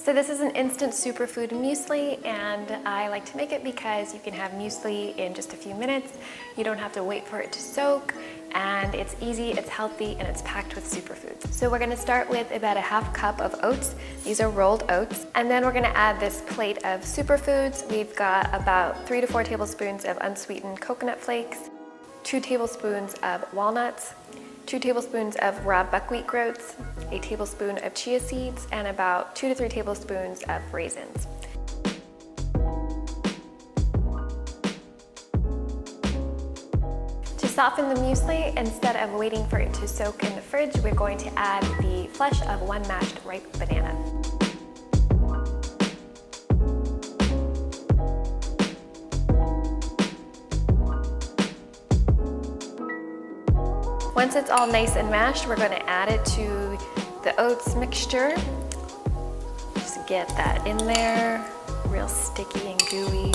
So this is an instant superfood muesli, and I like to make it because you can have muesli in just a few minutes. You don't have to wait for it to soak, and it's easy, it's healthy, and it's packed with superfoods. So we're gonna start with about a half cup of oats. These are rolled oats. And then we're gonna add this plate of superfoods. We've got about 3 to 4 tablespoons of unsweetened coconut flakes, 2 tablespoons of walnuts, 2 tablespoons of raw buckwheat groats, a tablespoon of chia seeds, and about 2 to 3 tablespoons of raisins. To soften the muesli, instead of waiting for it to soak in the fridge, we're going to add the flesh of 1 mashed ripe banana. Once it's all nice and mashed, we're going to add it to the oats mixture. Just get that in there, real sticky and gooey.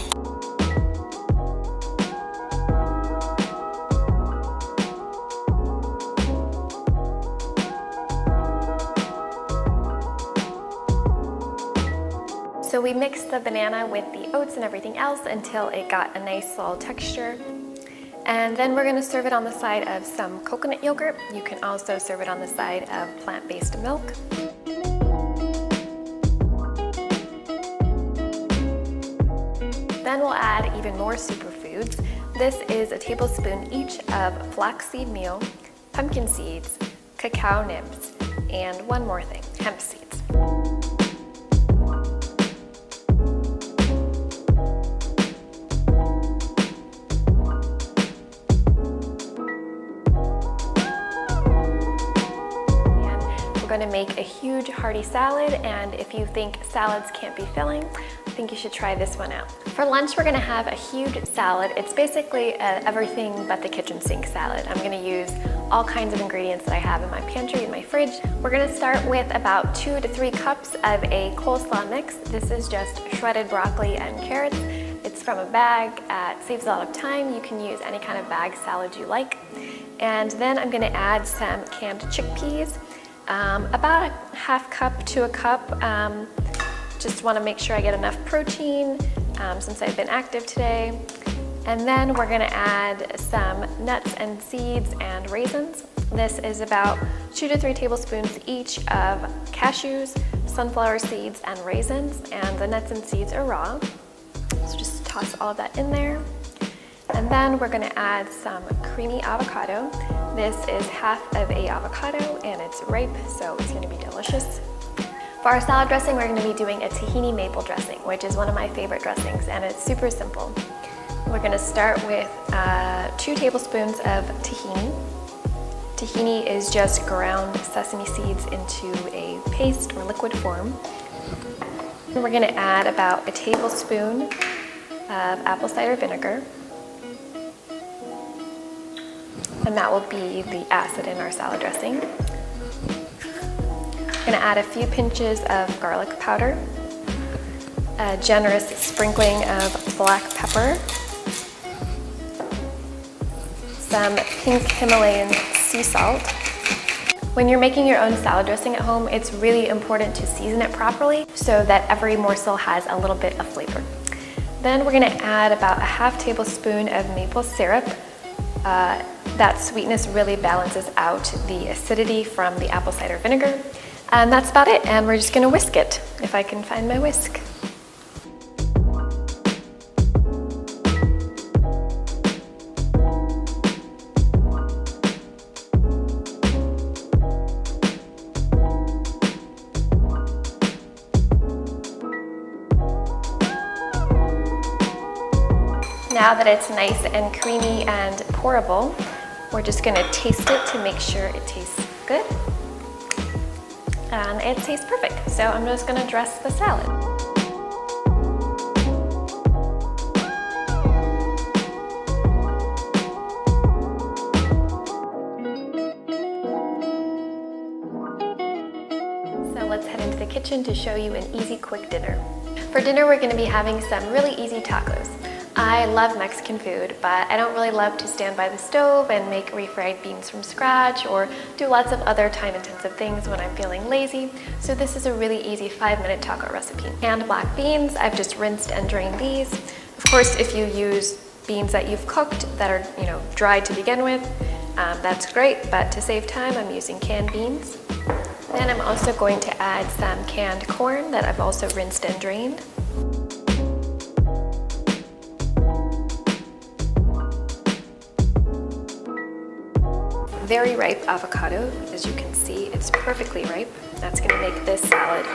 So we mixed the banana with the oats and everything else until it got a nice little texture. And then we're going to serve it on the side of some coconut yogurt. You can also serve it on the side of plant-based milk. Then we'll add even more superfoods. This is a tablespoon each of flaxseed meal, pumpkin seeds, cacao nibs, and one more thing, hemp seeds. We're going to make a huge hearty salad, and if you think salads can't be filling, I think you should try this one out. For lunch, we're going to have a huge salad. It's basically everything but the kitchen sink salad. I'm going to use all kinds of ingredients that I have in my pantry and my fridge. We're going to start with about 2 to 3 cups of a coleslaw mix. This is just shredded broccoli and carrots. It's from a bag. It saves a lot of time. You can use any kind of bag salad you like. And then I'm going to add some canned chickpeas. About a half cup to a cup. Just want to make sure I get enough protein since I've been active today. And then we're going to add some nuts and seeds and raisins. This is about 2 to 3 tablespoons each of cashews, sunflower seeds, and raisins. And the nuts and seeds are raw. So just toss all of that in there. And then we're going to add some creamy avocado. This is half of a avocado and it's ripe, so it's going to be delicious. For our salad dressing, we're going to be doing a tahini maple dressing, which is one of my favorite dressings, and it's super simple. We're going to start with 2 tablespoons of tahini. Tahini is just ground sesame seeds into a paste or liquid form. And we're going to add about a tablespoon of apple cider vinegar. And that will be the acid in our salad dressing. I'm going to add a few pinches of garlic powder, a generous sprinkling of black pepper, some pink Himalayan sea salt. When you're making your own salad dressing at home, it's really important to season it properly so that every morsel has a little bit of flavor. Then we're going to add about a half tablespoon of maple syrup. That sweetness really balances out the acidity from the apple cider vinegar. And that's about it, and we're just gonna whisk it, if I can find my whisk. Now that it's nice and creamy and pourable, we're just going to taste it to make sure it tastes good. And it tastes perfect. So I'm just going to dress the salad. So let's head into the kitchen to show you an easy, quick dinner. For dinner, we're going to be having some really easy tacos. I love Mexican food, but I don't really love to stand by the stove and make refried beans from scratch or do lots of other time-intensive things when I'm feeling lazy. So this is a really easy 5-minute taco recipe. Canned black beans, I've just rinsed and drained these. Of course, if you use beans that you've cooked that are, dried to begin with, that's great, but to save time, I'm using canned beans. Then I'm also going to add some canned corn that I've also rinsed and drained. Very ripe avocado, as you can see, it's perfectly ripe. That's gonna make this salad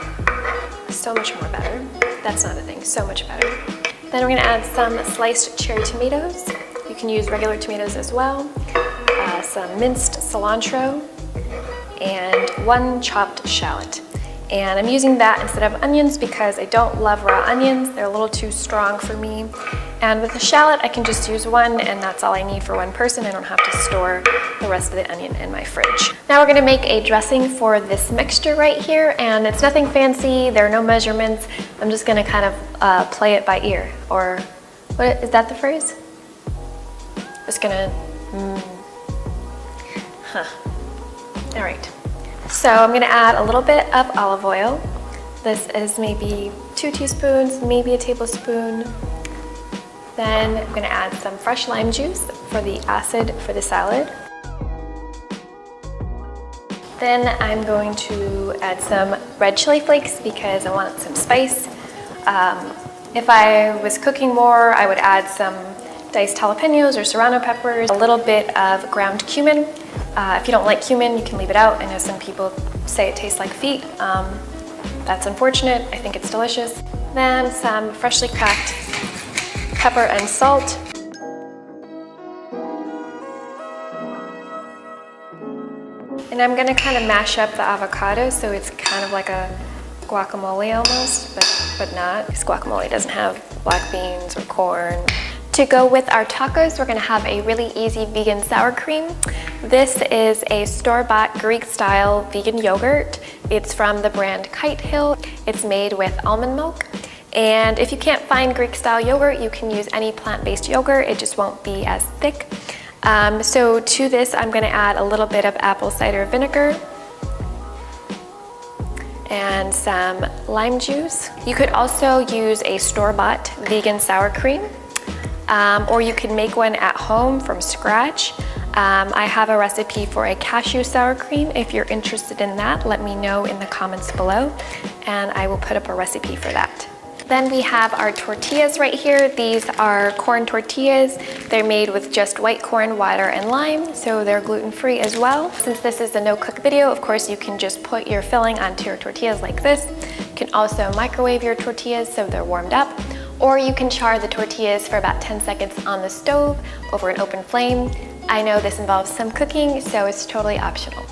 so much more better. That's not a thing, so much better. Then we're gonna add some sliced cherry tomatoes. You can use regular tomatoes as well. Some minced cilantro, and 1 chopped shallot. And I'm using that instead of onions because I don't love raw onions. They're a little too strong for me. And with the shallot, I can just use 1, and that's all I need for 1 person. I don't have to store the rest of the onion in my fridge. Now we're gonna make a dressing for this mixture right here, and it's nothing fancy. There are no measurements. I'm just gonna kind of play it by ear. Or, what is that the phrase? Just gonna, All right. So I'm gonna add a little bit of olive oil. This is maybe 2 teaspoons, maybe a tablespoon. Then I'm gonna add some fresh lime juice for the acid for the salad. Then I'm going to add some red chili flakes because I want some spice. If I was cooking more, I would add some diced jalapenos or serrano peppers, a little bit of ground cumin. If you don't like cumin, you can leave it out. I know some people say it tastes like feet. That's unfortunate. I think it's delicious. Then some freshly cracked pepper and salt. And I'm gonna kind of mash up the avocado so it's kind of like a guacamole almost, but not, because guacamole doesn't have black beans or corn. To go with our tacos, we're gonna have a really easy vegan sour cream. This is a store-bought Greek-style vegan yogurt. It's from the brand Kite Hill. It's made with almond milk. And if you can't find Greek-style yogurt, you can use any plant-based yogurt. It just won't be as thick. So to this, I'm gonna add a little bit of apple cider vinegar and some lime juice. You could also use a store-bought vegan sour cream. Or you can make one at home from scratch. I have a recipe for a cashew sour cream. If you're interested in that, let me know in the comments below, and I will put up a recipe for that. Then we have our tortillas right here. These are corn tortillas. They're made with just white corn, water, and lime, so they're gluten-free as well. Since this is a no-cook video, of course, you can just put your filling onto your tortillas like this. You can also microwave your tortillas so they're warmed up. Or you can char the tortillas for about 10 seconds on the stove over an open flame. I know this involves some cooking, so it's totally optional.